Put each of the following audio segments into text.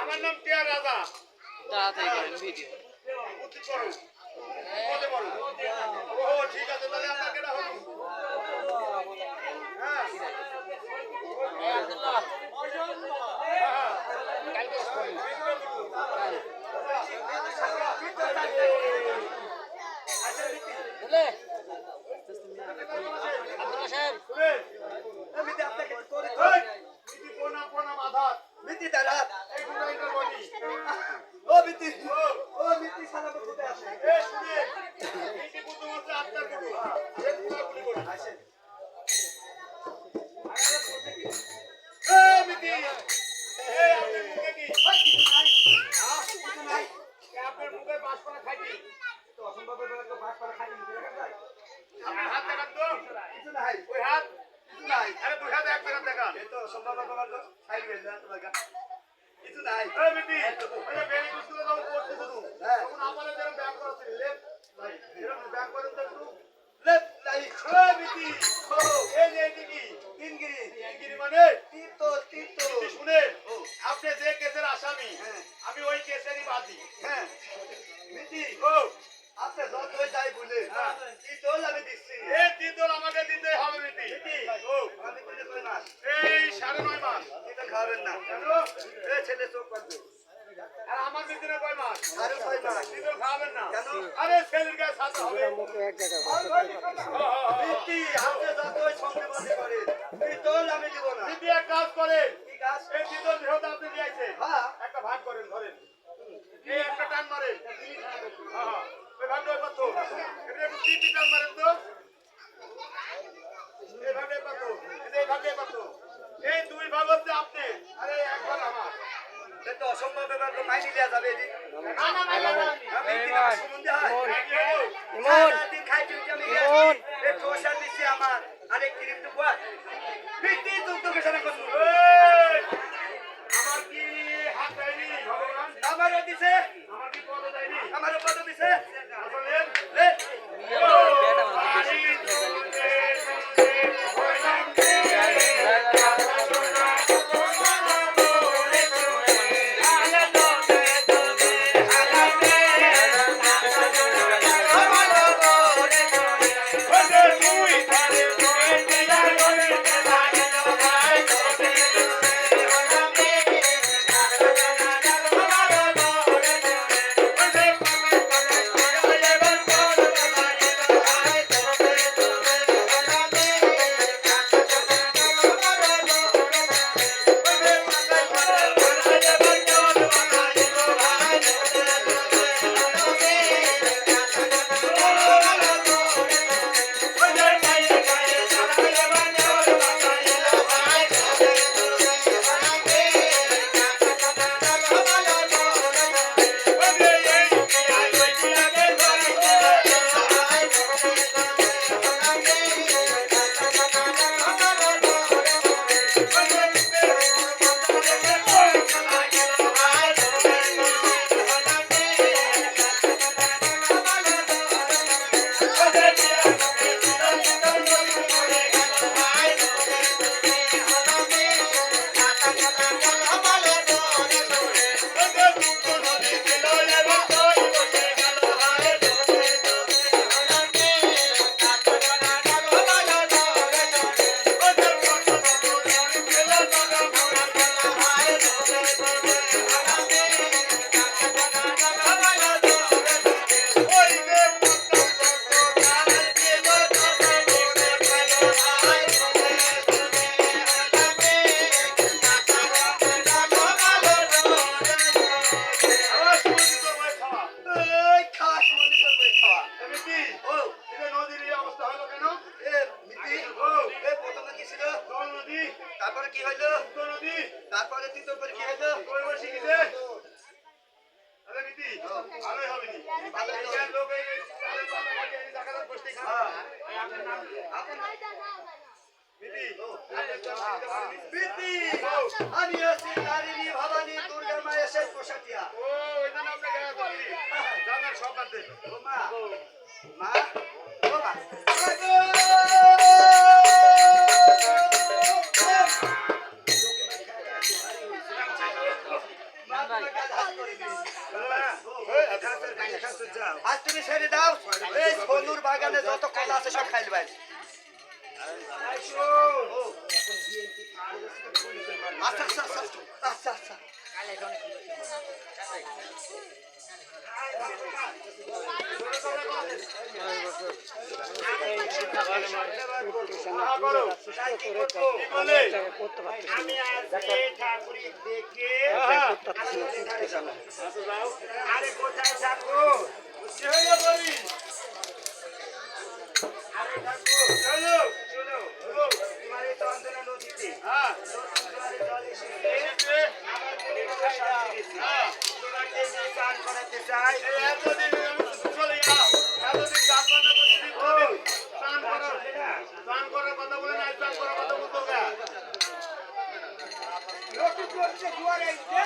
আমার নাম টিয়া রাজা। তাড়াতাড়ি করেন ভিডিও। ও ঠিক আছে, তাহলে আমরা কেনা হবো। হ্যাঁ তারপরে তৃতীয় করে কি হলো কই বসে গেছে আরে নীতি ভালোই হবে নি এই লোক এই চালের পাতা কাটে এই জায়গাটা বসতে খায় এই আপনার নাম নীতি প্রীতি আমি আছি তারিণী ভবানী দুর্গা মায়ের শেষ পোষাটিয়া ও ওই জন্য আপনি গেল করলি জানার সব বাদ দে ও মা মা ও মা আজ তুমি ছেড়ে দাও এই বন্ধুর বাগানে যত কলা আছে সব খাইল ভাই আচ্ছা আচ্ছা আচ্ছা আচ্ছা আচ্ছা আমি আজকে ঠাকুরি দেখে আরে কোথায় ঠাকুর কি হইলো বলি আরে ঠাকুর চলো চলো তোমার এই চন্দনা নদীতে তোমার জল এসেছে আমার মনে তোমাকে যে স্নান করাতে চাই এতদিন চলে যাও এতদিন গান বান্না করতে স্নান করার কথা বলে না স্নান করার কথা বলতো গা লোকে করছে দুয়ারে এসে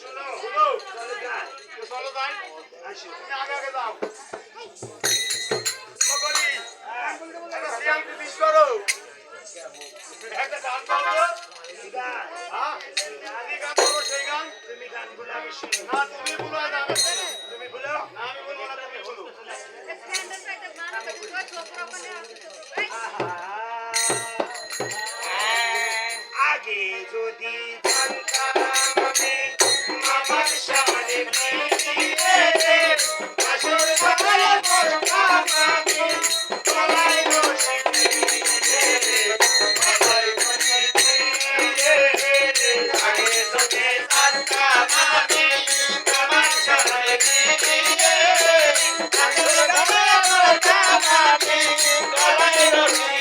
শুনো শুনো চলে যাই চলো যাই আসো তুমি আগে আগে যাও কবরি এটা সিয়াম কি বিশ করো একটা গান গাও গান হ্যাঁ আমি গান করবো সেই গান তুমি গান বলো আমি শুনি না তুমি বলো না আমি শুনি তুমি বলো না আমি বলবো না তুমি বলো আগে যদি জানতাম আমি আমার সামনে দিয়ে আসল ভালো করতাম আমি গলায় রশি দিয়ে গলায় রশি দিয়ে আগে যদি জানতাম আমি আমার সামনে দিয়ে আসল ভালো করতাম আমি গলায় রশি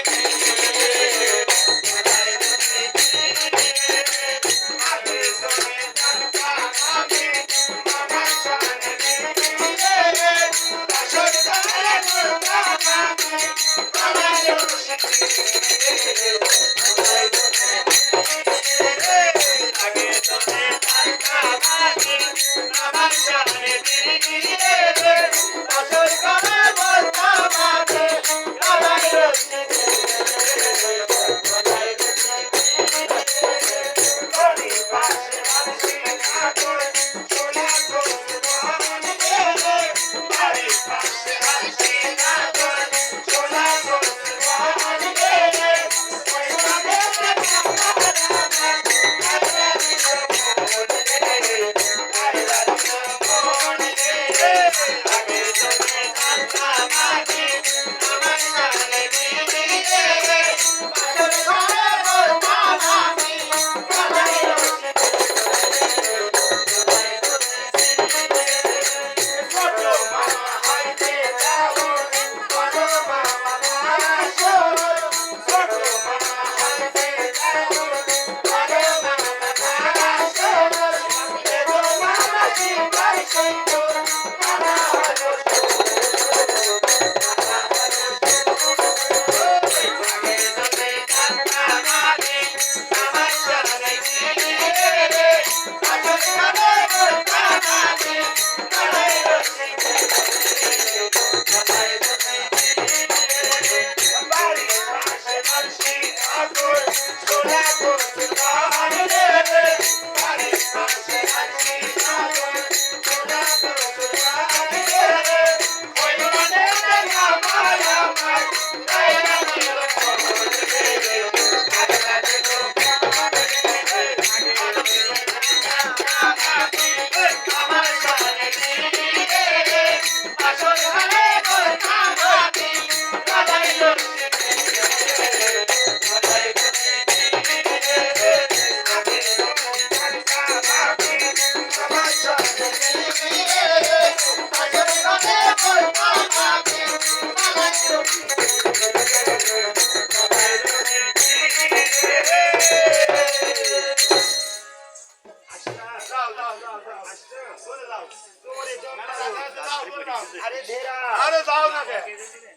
আছে আরে ধেরা আরে যাও না কে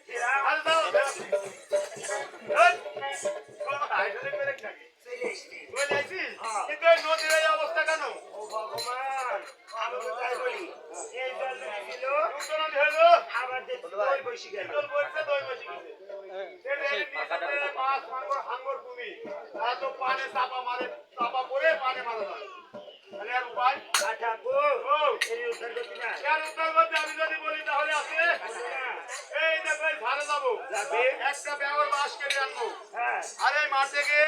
ধেরা আরে যাও এই আইডলে করে নাকি চলে এসছি। বলে আইছিস হ্যাঁ। কিন্তু এই নদীর এই অবস্থা কেন ও ভগবান আমি তো তাই বলি এই জল নদী ছিল উত্তর নদী হলো আবার দেখছি দই বসে গেল শীতল বইছে দই বসে গেছে সেই পাকাটা মাছ মারবো হাঙ্গর তুমি আর তো পানে চাপা পড়ে পানে মারা যায় তাহলে আর উপায় আর ঠাকুর ও এর উদ্ধার করছি না ইয়ার উত্তর মধ্যে আমি যদি বলি তাহলে আছে এই দেখো এই ধারে যাবো যাবে একটা ব্যবহার বাঁশ কেটে আনবো হ্যাঁ আর এই মাঠ থেকে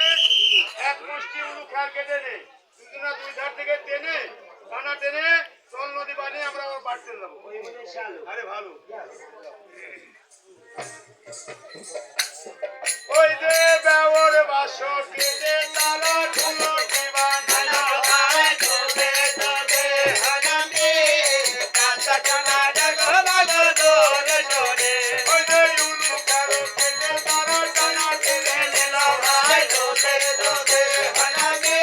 এক মুষ্টি উলু খেয়ার কেটে নে দুজনা দুই ধার থেকে টেনে টানা টেনে চল নদী পানি আমরা আবার বাড়তে যাবো ওই মনে শালু আরে ভালো ওই যে ব্যবহার বাঁশ কেটে তারা ঠুলো বানানো হয় তোবে তোবে হারামে কাঁচা টানা ডাগো ডাগো দোরে দোরে ওই যে উলু কারো কেটে তারা টানা টেনে নিল ভাই তোবে তোবে হারামে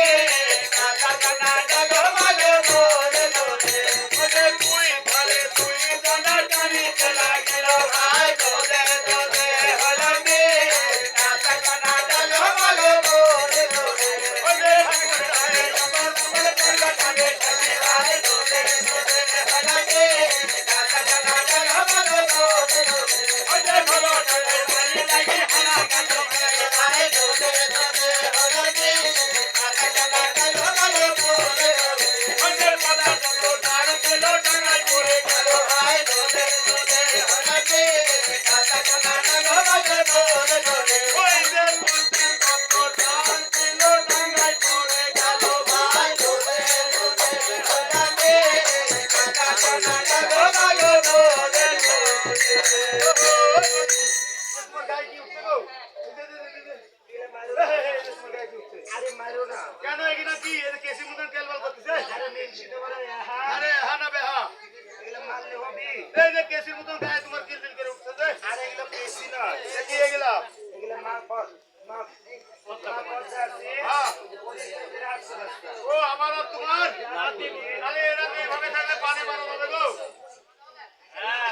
কাঁচা টানা ডাগো ডাগো দোরে দোরে ওই যে তুই ধরে তুই জানা টানি চলা গেল ভাই তোবে তোবে হারামে কাঁচা টানা ডাগো ডাগো দোরে দোরে ওই যে হারামে আমার তোমার টানা টানে টানে ভাই তোবে তোবে হারামে কাঁচা টানা ডাগো ডাগো দোরে দোরে ওই যে ভালো টানে ভাই লাগে হারা কাঁচা ভাই তোবে তোবে হারামে কাঁচা টানা ডাগো ডাগো দোরে দোরে ওই যে পাতা চলো তার চলো টানাই পড়ে গেল ভাই তোবে তোবে হারামে কাঁচা টানা ডাগো ডাগো দোরে দোরে ওই যে পুষ্টির কত টান ছিল টানাই পড়ে গেল ভাই তোবে তোবে হারামে কাঁচা টানা ডাগো ডাগো দোরে দোরে তোমার গায়ে কি উঠছে গো আরে মারো না কেন এগুলা কি কেসি মতন কেলবাল করতেছে আরে মেনছি তো বলে আরে হা না বেহা এগুলো মারলে হবে এই যে কেসির মতন গায়ে তোমার কিলবিল করে উঠতেছে আরে এগুলো বেশি নয় এটা কি এগুলা এগুলো মা পচা আছে হ্যাঁ রাস্তা রাস্তা ও আমার আর তোমার তাহলে এরা এভাবে থাকলে পানি মারা যাবে গো হ্যাঁ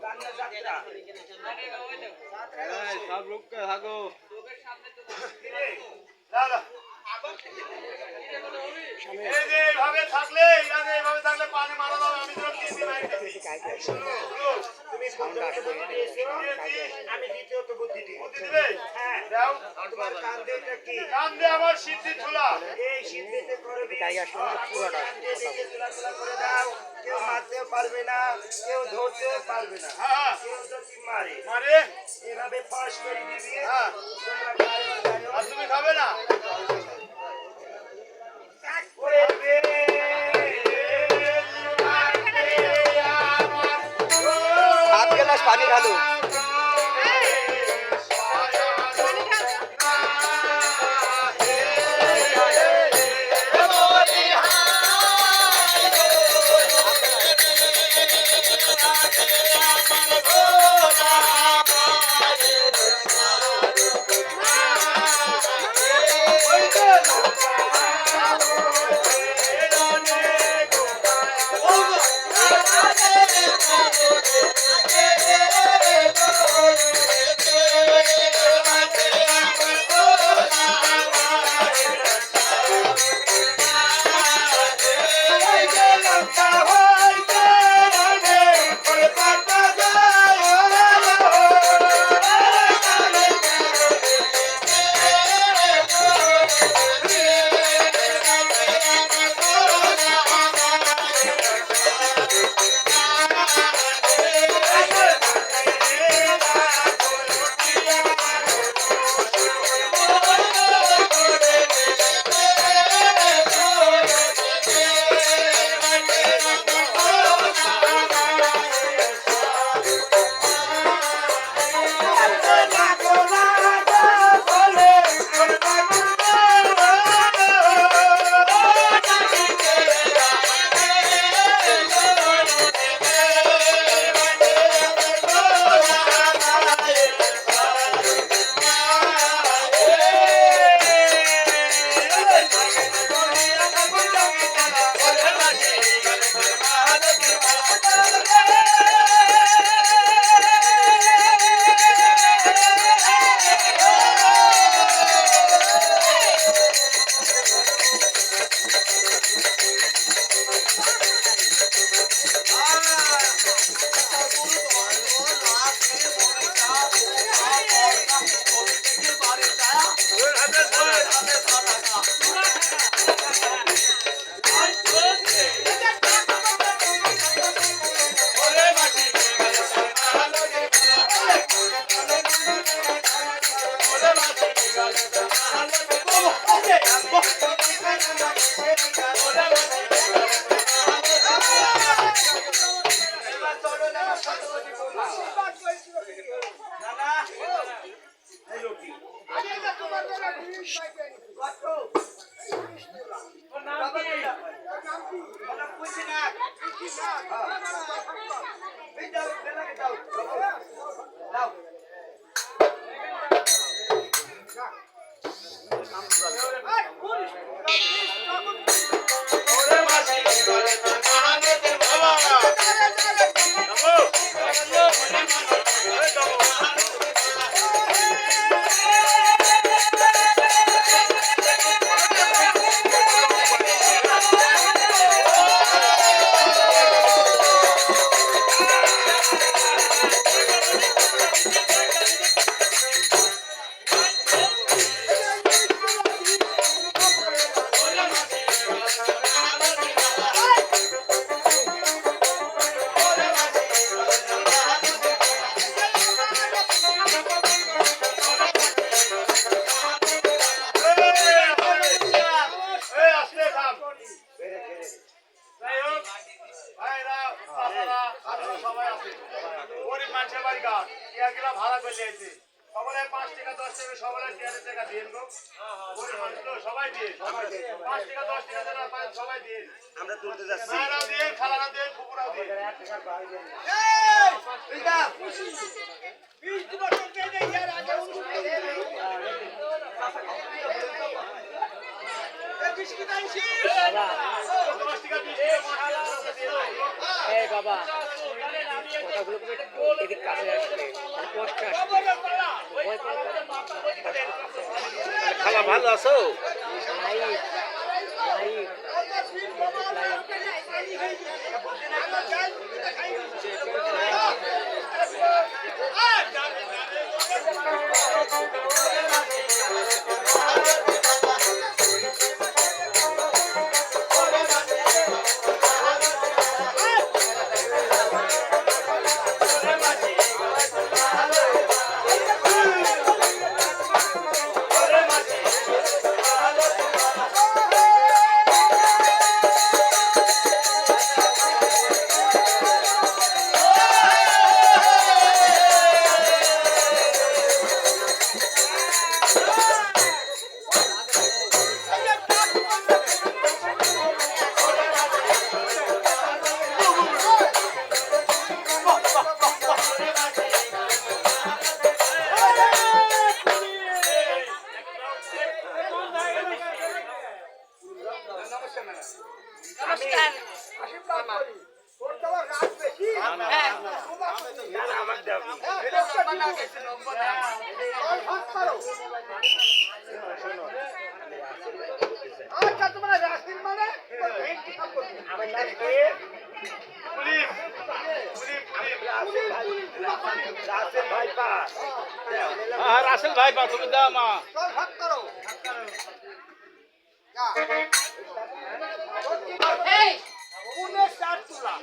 কান্না যাত্রা সব লোককে হাগো দাদা এই যে এইভাবে থাকলে পানি মারা যাবে আমি তো তিন দিন আইতেছি তুমি প্রথমে বুদ্ধি দিয়েছো আমি দ্বিতীয়ত বুদ্ধি দিই বুদ্ধি দিবে হ্যাঁ দাও তোমার কান্দেটা কি কান্দে আমার সিদ্ধি ঝুলা এই শীতে করবি পুরোটা করে দাও কেউ মারতেও পারবে না কেউ ধরতেও পারবে না হ্যাঁ কেউ যদি মারে মারে এভাবে পাশ করে দিবি হ্যাঁ তোমরা গায়ে গায়ে আর তুমি খাবে না করে রে হাত গ্লাস পানি ঢালো Oh, এবার চলো না আমার সতবতী বৌমা। নানা, এই লোকটি। কত? বাবা কোনটা? ওটা পুঁছি না। এই দাও, বেলাকে দাও। দাও। ওরে মাসি বলে তো মহাদেবের বাবা এই আসলে থাম যাই হোক ভাইরা চাচারা আপনারা সবাই আছে গরিব মানুষের বাড়ি গাছ টিয়ারগুলা ভাড়া করে নিয়েছে সবাই 5 টাকা 10 টাকা সবাই টিয়ারের টাকা দিয়ে গো গরিব মানুষ তো সবাই দিয়ে 5 টাকা 10 টাকা দেন সবাই দিয়ে আমরা তুলতে যাচ্ছি ভাইরাও দিয়ে খালারা দিয়ে ফুপুরাও দিয়ে এই দাও। দশ টাকা 20 টাকা এই বাবা কথাগুলো এদিক কাছে আসলে কষ্ট আসবে খালা ভালো আছো লাইট লাইট নমস্কার আমার দাও আচ্ছা তোমরা রাস্তিন মানে আমার নাম কি পুলিশ রাসেল ভাই পা রাসেল ভাই পা তুমি দাও মা চল ভাগ করো এই উনে চার তুলা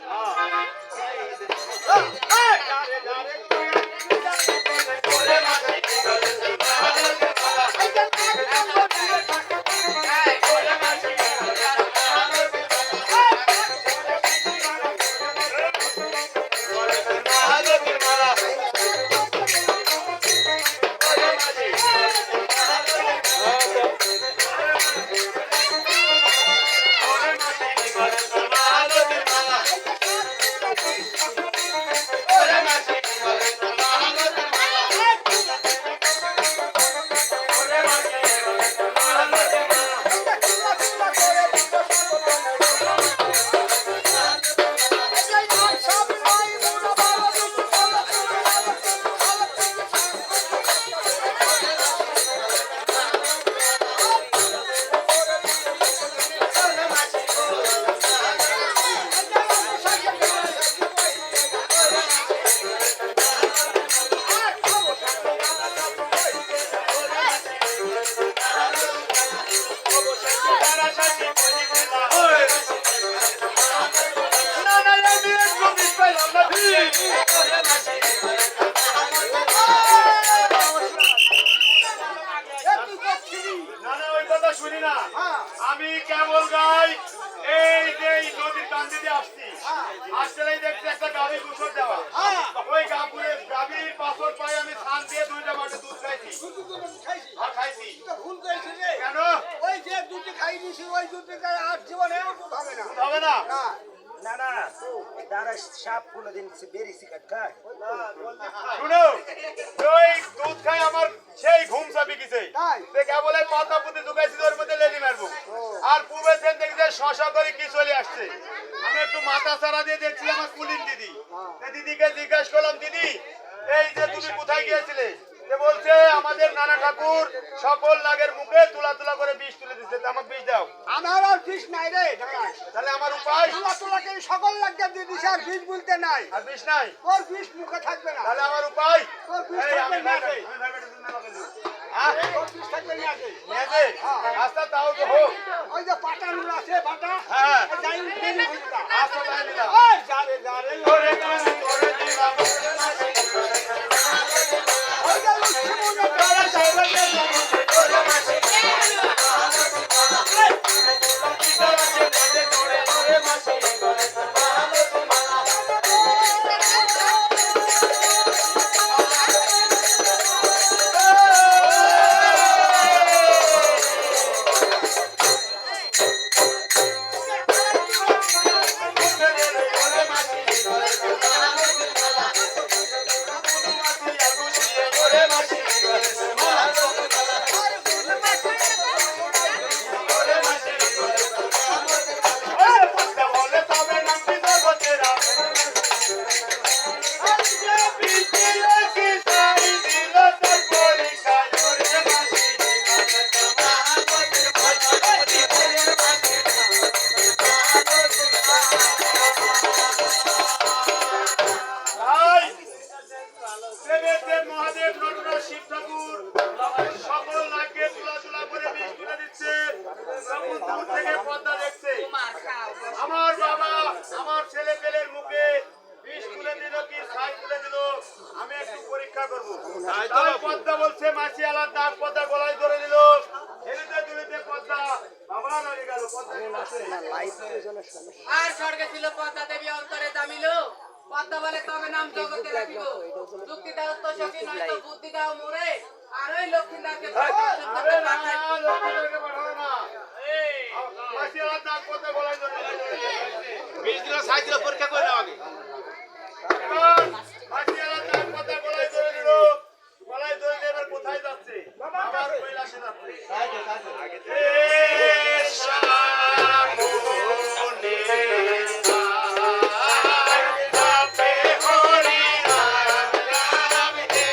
না না ওই কথা শুনি না হ্যাঁ। আমি কেবল গাই এই যে এই নদীর কান্দি দিয়ে আসছি আসলেই দেখছি একটা গাভী গোসল দেওয়া হ্যাঁ। ওই গাভীর পাথর পায়ে আমি স্নান দিয়ে 2টা বাটি দুধ খাইছি খাইছি আর খাইছি তো ভুল করেছি রে কেন ওই যে দুটি খাই দিছি ওই দুটি আর জীবনেও দুধ হবে না দুধ হবে না না না না তারা সাপ কোনোদিন বেরি সিগারেট খায় শুনো ওই দুধ খাই আমার সেই ঘুম চাপি গেছে তাই? কেবল এই পাতা পুঁতি ঢুকাইছি ওর মধ্যে লেগে মারবো আর পূর্বে সেন দেখি যে শশা করে কি চলে আসছে আমি একটু মাথা চারা দিয়ে দেখছি আমার কুলিন দিদি তা দিদিকে জিজ্ঞাসা করলাম দিদি এই যে তুমি কোথায় গিয়েছিলে সে বলছে আমাদের নানা ঠাকুর সকল নাগের মুখে তুলা তুলা করে বিষ তুলে দিচ্ছে তা আমাকে বিষ দাও আমার আর বিষ নাই রে ঢাকায় তাহলে আমার উপায় তুলা তোলাকে সকল লাগবে দিয়ে দিছে আর বিষ বলতে নাই আর বিষ নাই তোর বিষ মুখে থাকবে না তাহলে আমার উপায় তোর বিষ এই থাকবে আমি না ভাই রে। ভাই বেটা তুমি না লাগাইলো হ্যাঁ তোর বিষ থাকবে না রে। নেবে আস্তা তাও তো হোক ওই যে পাটানুর আছে বাটা হ্যাঁ যাই বেরি ভুলটা আস্তা তাই নিলাম ওই যারে যারে করে কানে করে দিলাম ওই যে লক্ষ্মী মনে করে যাবে তাই দেবের মহাদেব নটরাজ শিব ঠাকুর সকল নাগকে তুলা তুলা করে বিষ তুলে দিচ্ছে সকল দূর থেকে পর্দা দেখছে আমার বাবা আমার ছেলে পেলের মুখে বিষ তুলে দিল কি ছাই তুলে দিল আমি একটু পরীক্ষা করবো তাই পদ্মা বলছে মাছি আলার দাগ পদ্মা গলায় ধরে দিল হেলিতে তুলিতে পদ্মা বাবা নড়ে গেল পদ্মা আর স্বর্গে ছিল পদ্মা দেবী অন্তরে দামিল পদ্মা বলে তবে নাম জগতে রাখিব যুক্তি দাও তো সখী নয় তো বুদ্ধি দাও মোরে আর ওই লক্ষ্মীদারকে আরে না লোকদেরকে পাঠাও না মাছি আলার দাগ পদ্মা গলায় ধরে দিল বিশ দিন সাইজ দিলে পরীক্ষা করে নাও আগে এবার মাছি আলার দাগ পদ্মা গলায় ধরে দিল গলায় ধরে দিয়ে এবার কোথায় যাচ্ছে আবার কৈলাসে যাচ্ছে এ সামনে আপে হরি রাম হে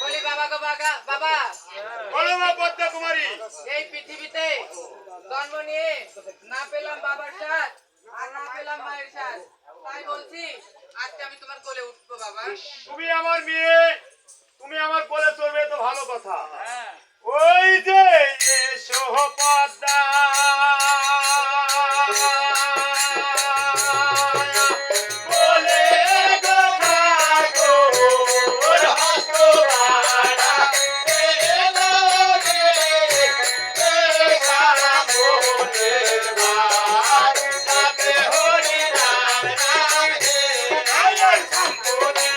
বলি বাবা গো বাবা, বলো মা পদ্মা কুমারী। এই পৃথিবীতে জন্ম নিয়ে না পেলাম বাবার সাথ আর না পেলাম মায়ের সাথ, তাই বলছি আজকে আমি তোমার কোলে উঠবো বাবা। তুমি আমার মেয়ে, তুমি আমার কোলে চলবে তো ভালো কথা। ওই যে এসো পদ্মা বলে গো থাকো ওর হতবাড়া এলো রে সামনে ভাই যাবে হরি রাম রাম হে আয়ার সম্পদে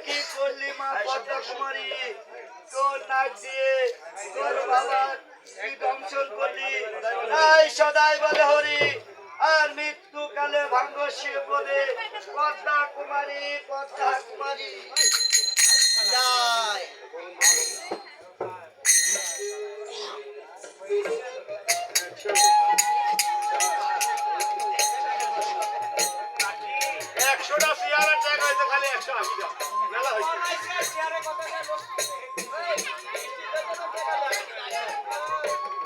কি করলি মা পদ্মা কুমারী? তোর নাক দিয়ে তোর বাবার কি দংশন করলি? এই সদাই বলে হরি আর মৃত্যুকালে ভাঙ্গ শিব বলে পদ্মা কুমারী, পদ্মা কুমারী জয়। 100টা চেয়ারের টাকা হয়েছে খালি 180 টাকা মেলা হয়েছে।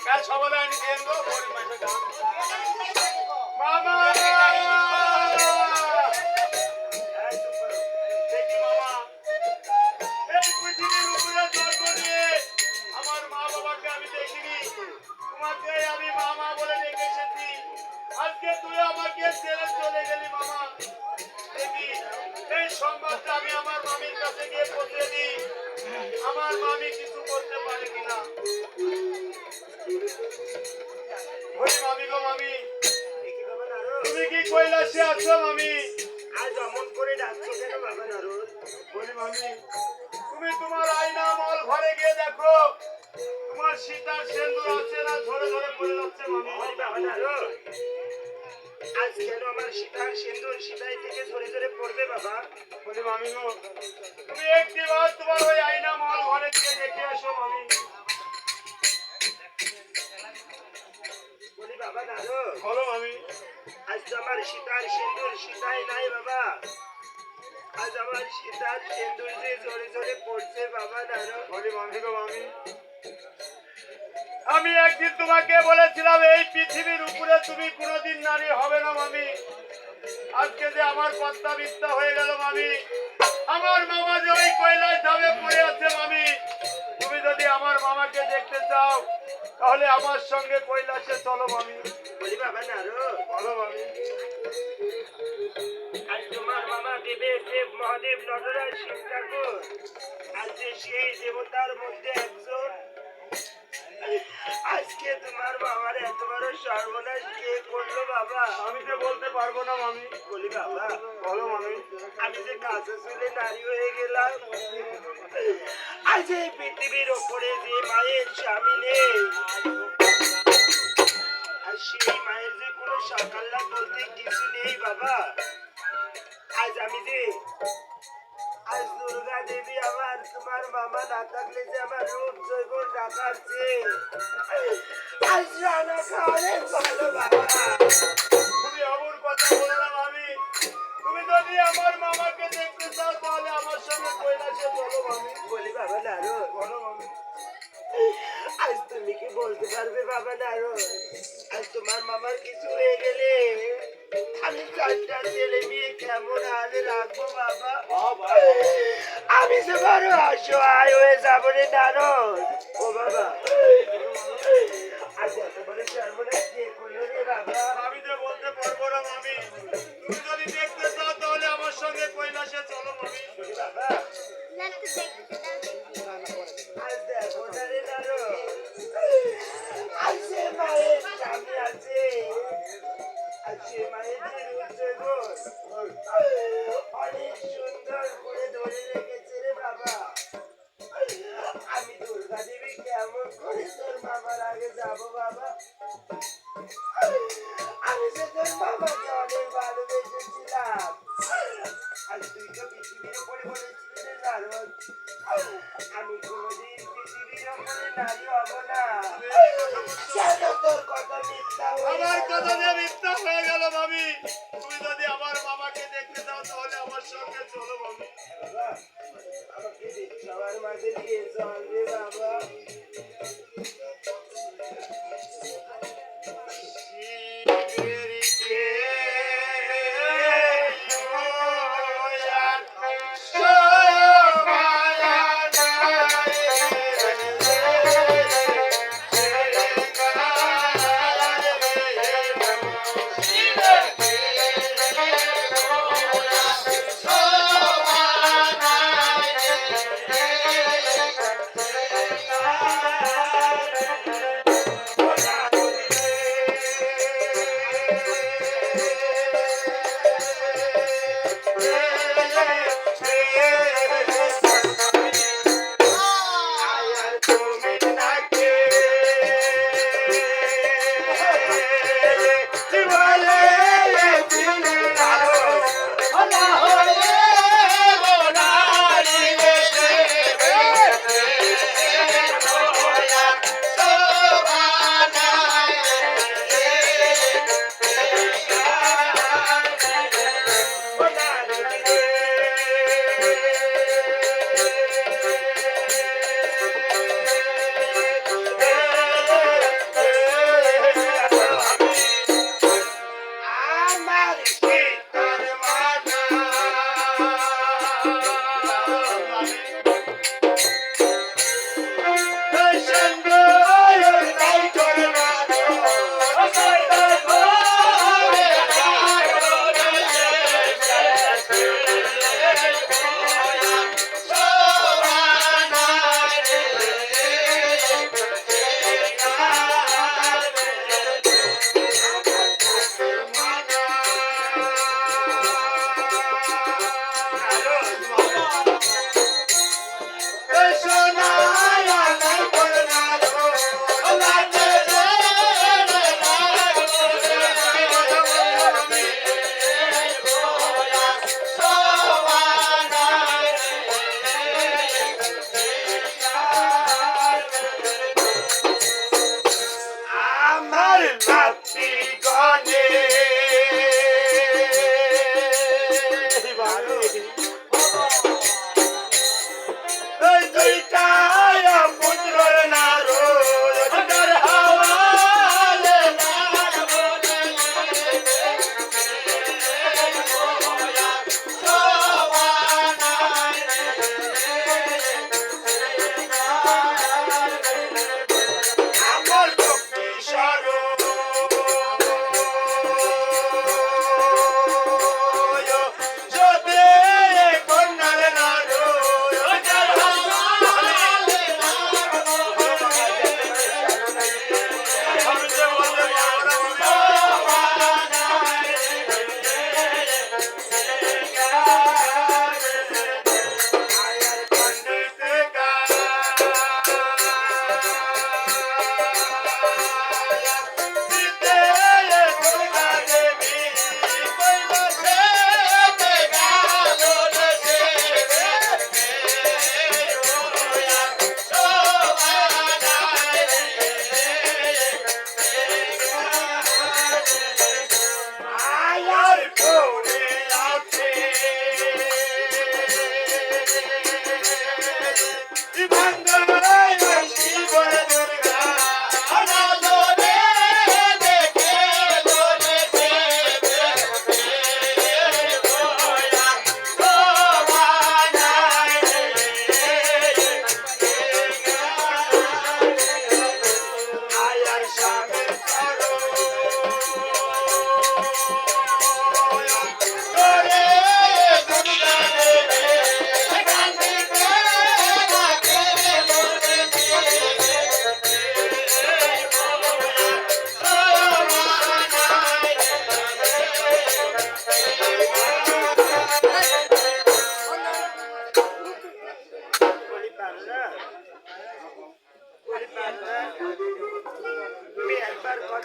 কাল সবাই আনি দেন গো গরিব মানুষের দাম। মামা দেখি মামা, এই পৃথিবীর উপরে জন্ম নিয়ে আমার মা বাবাকে আমি দেখিনি, তোমাকে আমি মামা বলে ডেকে এসেছি। আজকে তুই আমাকে ছেড়ে চলে গেলি মামা। দেখি এই সংবাদটা আমি আমার মামির কাছে গিয়ে পৌঁছে দিই, আমার মামি কিছু করতে পারে কিনা। ওই মামি গো মামি, তুমি কি কৈলাসে আছো মামি? আজ অমন করে ডাকছো কেন বাবা নারদ? বলি মামি, তুমি তোমার আয়না মল ঘরে গিয়ে দেখো তোমার সীতার সিঁদুর আছে না ঝরে ঝরে পড়ে যাচ্ছে মামি। ওই বাবা নারদ, আজ কেন আমার সীতার সিন্দুর সীতাই থেকে ঝরে ঝরে পড়বে বাবা? বলি মামি গো, তুমি একটিবার তোমার ওই আয়না মল ঘরে গিয়ে দেখে এসো মামি। বলি বাবা নারদ, বলো মামি। আজ তো আমার সীতার সিন্দুর সীতাই নাই বাবা। আজ আমার সীতার সিন্দুর যে ঝরে ঝরে পড়ছে বাবা নারদ। বলি মামি গো মামি, আমি একদিন তোমাকে বলেছিলাম এই পৃথিবীর উপরে তুমি কোনোদিন নারী হবে না মামি। আজকে যে আমার পদ্মা মিথ্যা হয়ে গেল মামি। আমার মামা যে ওই কৈলাস ধামে পড়ে আছে মামি। তুমি যদি আমার মামাকে দেখতে চাও তাহলে আমার সঙ্গে কৈলাসে চলো মামি। বলি বাবা নারো বলো মামি। আজ তোমার মামা দেবের দেব মহাদেব নটরাজ শিব ঠাকুর আজ যে সেই দেবতার মধ্যে একজন আজকে তোমার মামার এত বড় সর্বনাশ কে করলো বাবা? আমি তো বলতে পারবো না মামি। বলি বাবা বলো মামি। আমি যে কাছে চলে নারী হয়ে গেলাম, আজ এই পৃথিবীর ওপরে যে মায়ের স্বামী নেই, আর সেই মায়ের যে কোনো সকাল্লা বলতে কিছু নেই বাবা। আজ আমি যে আজ দুর্গা দেবী আমার তোমার মামা না থাকলে যে আমার রূপ জৈবন ডাকাচ্ছে, আজ রানা খাওয়ালে ভালো বাবা। তুমি অমন কথা বলো না মামি। তুমি যদি আমার মামাকে দেখতে চাও তাহলে আমার সঙ্গে কৈলাসে চলো মামি। বলি বাবা নারো বলো মামি। আজ তুমি কি বলতে পারবে বাবা নারো? আজ তোমার মামার কিছু হয়ে গেলে আমি চারটা ছেলে মেয়ে কেমন হালে রাখবো বাবা? আমি যে বড় অসহায় হয়ে যাবো রে নারো। ও বাবা আজ এত বড় সর্বনাশ কে করলো রে বাবা? আমি তো বলতে পারবো না মামি। তুমি যদি দেখতে চাও তাহলে আমার সঙ্গে কৈলাসে চলো মামি। বলি বাবা আজ দেখো না রে নারো, আজ সে মায়ের স্বামী আছে, আজ সে মায়ের যে রূপ জৈবন অনেক সুন্দর করে ধরে রেখেছে রে বাবা। আমি দুর্গা দেবী কেমন করে তোর মামার আগে যাব বাবা? আমি যে তোর মামাকে অনেক ভালোবেসেছিলাম, আজ তুই তো পৃথিবীর উপরে বলেছিলি রে নারদ আমি কোনোদিন পৃথিবীর উপরে নারী হব না। কেন তোর কথা মিথ্যা হয়ে আমার গেল? কথা যে মিথ্যা হয়ে গেল মামি। তুমি যদি আমার মামাকে দেখতে চাও তাহলে আমার সঙ্গে চলো মামি। বাবা, আমাকে সবার মাঝে নিয়ে চল রে বাবা।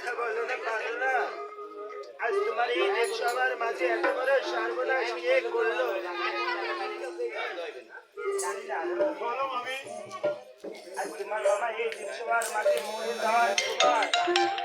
কথা বলো না পারো না আজ তোমার এই দেব সবার মাঝে এত বড় সর্বনাশ কে করলো জানি না বলো মামি আজ তোমার বাবা এই দেব সবার মাঝে মরে যাওয়ার তোমার